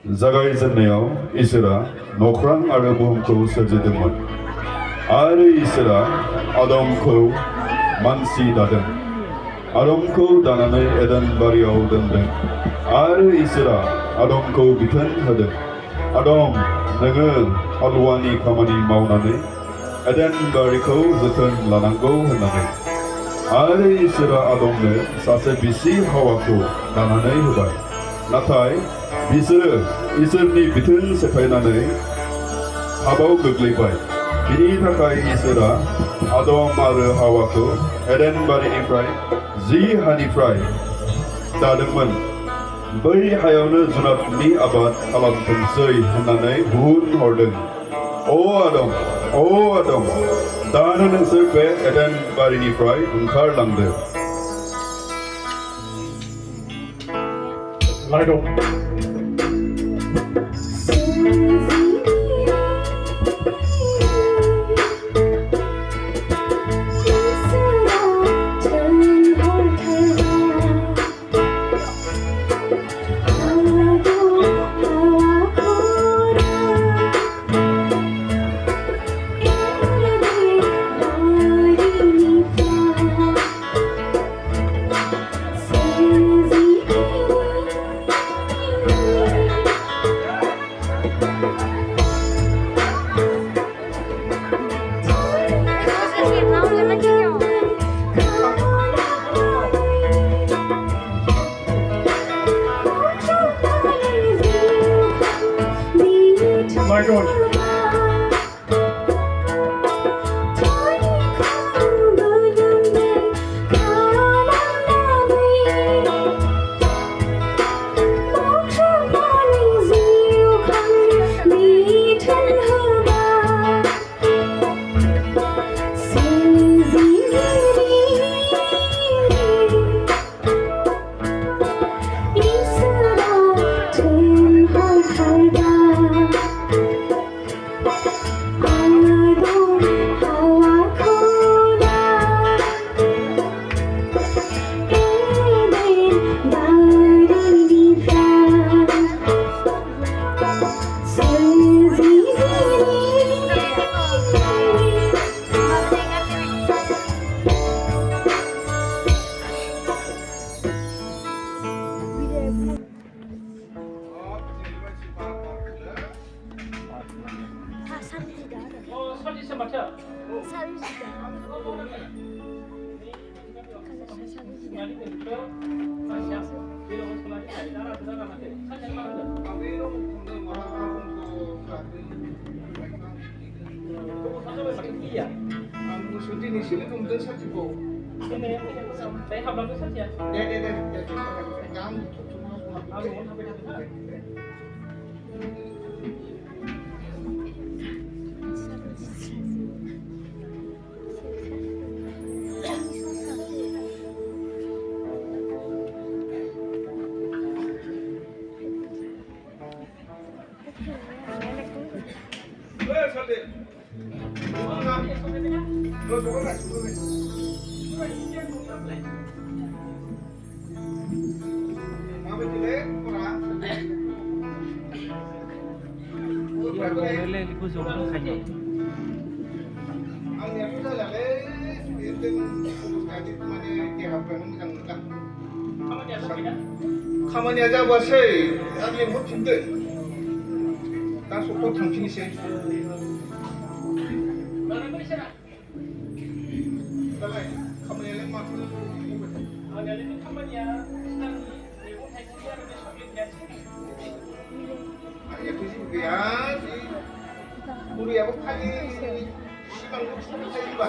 जागायजेननायाव इसोरा नख्रां आरो बुहुमखौ सोरजिदोंमोन आरो इसोरा आदमखौ मानसि दादों। आदमखौ दानानै एडेन बारियाव दोनदों आरो इसोरा आदमखौ बिथोन होदों। आदम, नोङो हालुवानि खामानि मावनानै एडेन बारिखौ जोथोन लानांगौ होननानै। आरो इसोरा आदमनो सासे बिसि हावाखौ दानानै होबाय। नाथाय बिसोरो इसोरनि बिथोन सेफायनानै हाबाव गोग्लैबाय। बिनि थाखाय इसोरा आदम आरो हावाखौ एडेन बारिनिफ्राय जि हानिफ्राय दादोंमोन बै हायावनो जुनारनि आबाद खालामथोंसै होननानै बुंहर हरदों। अ आदम, दानो नोंसोर बे एडेन बारिनिफ्राय ओंखारलांदो। My God. खामानिया जाबासै आं लेंहरफिनदो दा सप्तायाव थांफिननोसै दालाय खामानियालाय माथो खामानिया आंनियाथ' जेबो गैया बुरैयाबो खालि सिगांल' थायोबा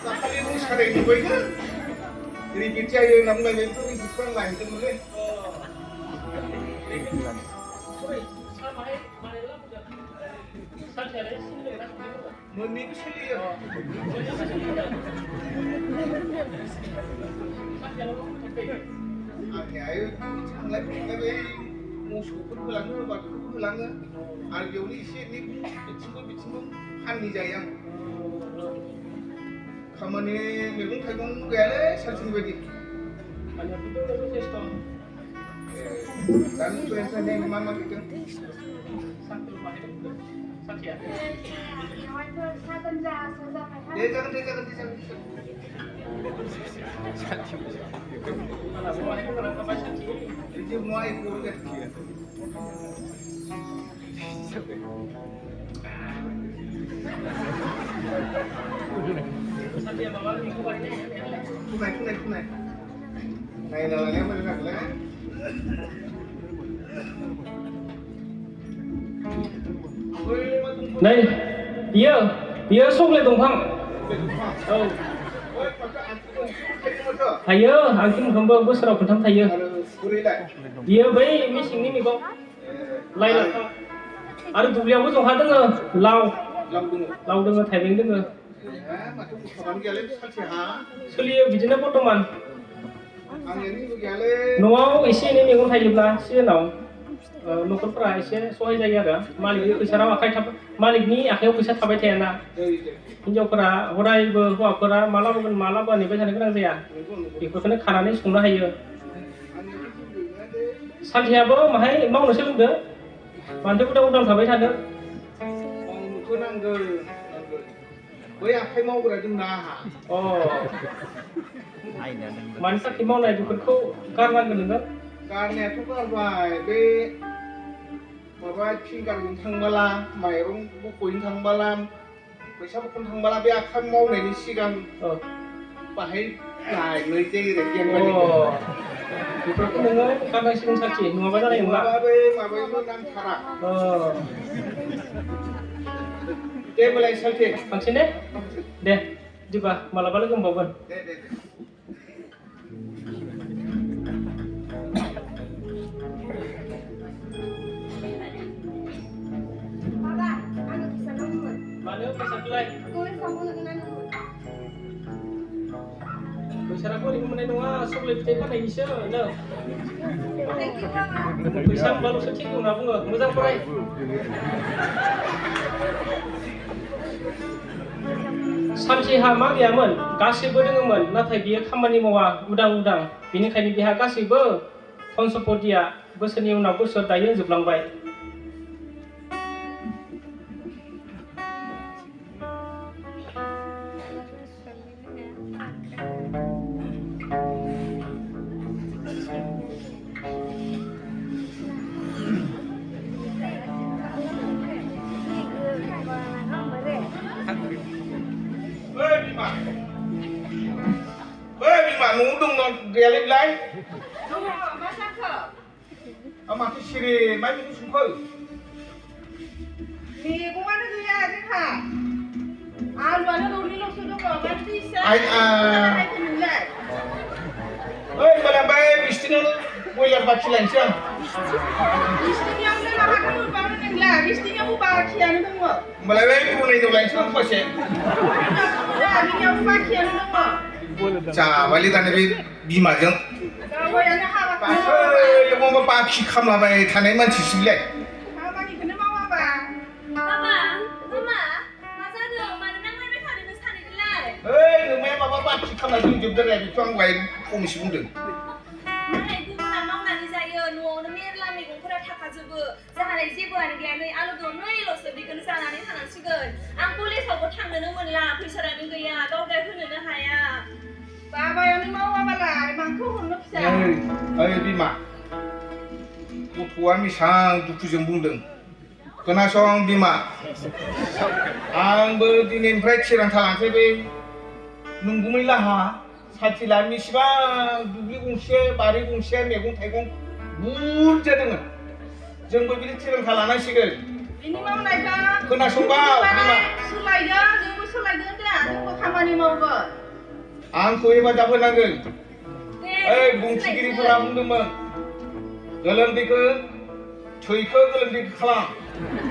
दाखालि मोसानाय नुबायना रिपिट जायो होनना बुंनायनिफ्राय रिपिटखौ आं लाहैदोंमोनलै मोननैबो सोलियो आंनिया थांलाय फैलाय बै मोसौफोर होलाङो बाथौफोर होलाङो आरो बेयावनो एसे एनै बिथिंबो फाननि जायो आं खामानि मैगं थाइगं गैयालै सानसेनि बायदि Dan tulisannya yang mama gitu. Dia jangan. Dia mau ikut ke dia. Kunai. Này là em mới đặt lên. Này, bia xúc lên đồng phăng. Thầy anh kim không bơ bữa sau còn thăm thầy bia với mấy sinh ní con. Lại là anh tụi liêu bữa sau hai đứa lau đứa thầy bên đứa. Soalnya bijinya potongan. Nuau isi ini minggu thầy là xí nào. Nukul pra isi soai jaya ada. Malik itu cara wakai thap. Malik ni akhirnya bisa thabai thayana. Hinjau kera, horai hua kera malam ni bisa nak jaya. Ikutnya kharani sungguh hayo. Salih apa mahai mau nasi lunda. Mantu udang thabai thada. Với ai mau cái chúng ta hả? Mình sắc thì mau này chúng có can văn cái nữa. Can này chúng ta vài cái mà vài chuyên cần thằng ba la, mày ông bố quỳnh thằng ba la, mày sao con thằng ba la bây giờ không mau này đi xí gần, phải lại người chơi để kiếm cái gì? Itu aku dengar kan masih sakit, mau apa dah yang mà enggak? bây nó đang thara. Dia mulai sakit. Vaksin deh? Deh, juga malah balik ke Bogor. Deh. Mana bisa pelai? Bisa aku di mana doa, sok lebih cepat lagi sih, dah. Bisa baru sakit tu nak bunga, muzang perai. सानसेहा मा गैयामोन गासिबो दोङोमोन नाथाय बियो खामानि मावा उदां बेनिखायनो बिहा गासिबो धन सम्पतिया बोसोरनि उनाव बोसोर दायो जोबलांबाय Nú đừng nó ghé lên lấy. Đúng rồi, má sắc khở. Mà cái xì mấy cái xuống khơi. Thì cũng ăn được ra chứ hả? Luôn nó đồ đi lông xuống rồi, má đi xe. Hai phần nữa lại. Ơi, mà làm bài Bistin quay lại bác lên xem. Bistin yang ni lah hati pun baru ni lah. Bistin yang ubah kian tu semua. Mà lại đây cô này đồ lên xem không sẽ. Bistin yang ubah kian tu semua. Chà, vậy là này bị mà chứ. Kalau yang nak apa? Bà ơi, yang mau bà khi khăm là vậy, thằng ấy mà chỉ xí lệ. Apa ni kena mau apa? Mama, masa tu mana nak main berkali dengan sana ni lah. Ê, người mẹ bà khi khăm là dùng dùng cái này bị choang quay không xí cũng được. Mana itu mana mau nanti saya nuang nama lah ni kau dah tak kajibu. Jangan lagi siapa ni dia ni alu tu ni lo sedih kena sana ni sana siapa. Ang polis aku thang dengan mana periksa ni gaya, kau gaya pun nak haya. Apa yang ni mau apa lah? Mangku hendak siapa? Ê, bị mà. Cô thua mi sang tu cứ dùng bung đừng. Kena song bị mà. Ang berdinin fracture antara saya nunggu milah ha. Satu lagi siapa dubli gungsi, bari gungsi, megung taigung burja dengan. Jangan berbeda cerita kalangan sih kan. Ini mau naik kan? Kena sumbau, lima. Sulai dia, jumpa sulai dia dah. Jumpa kamar ni mau ber. Angku ini macam apa nanggul? Gungsi kiri pulang dulu. Dalam dika, cuika dalam dika kalang.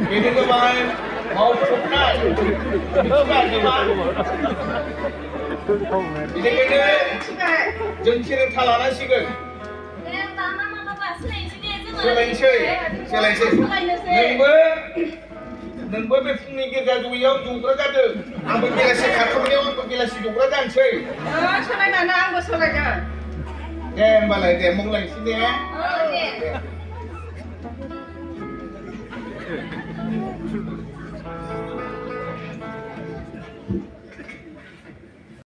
Ini ke bahan mau cukar, cukar di mana? Ini kena jengkir kalangan sih kan. Mama, selain sini Selain Nunggu berfungsi kita juga juga ada. Ambil bila si kakumnya, ambil bila si juga dan sih. Sulai mana? Anggo sulai dia. Balai dia mung lagi sini ya. 네.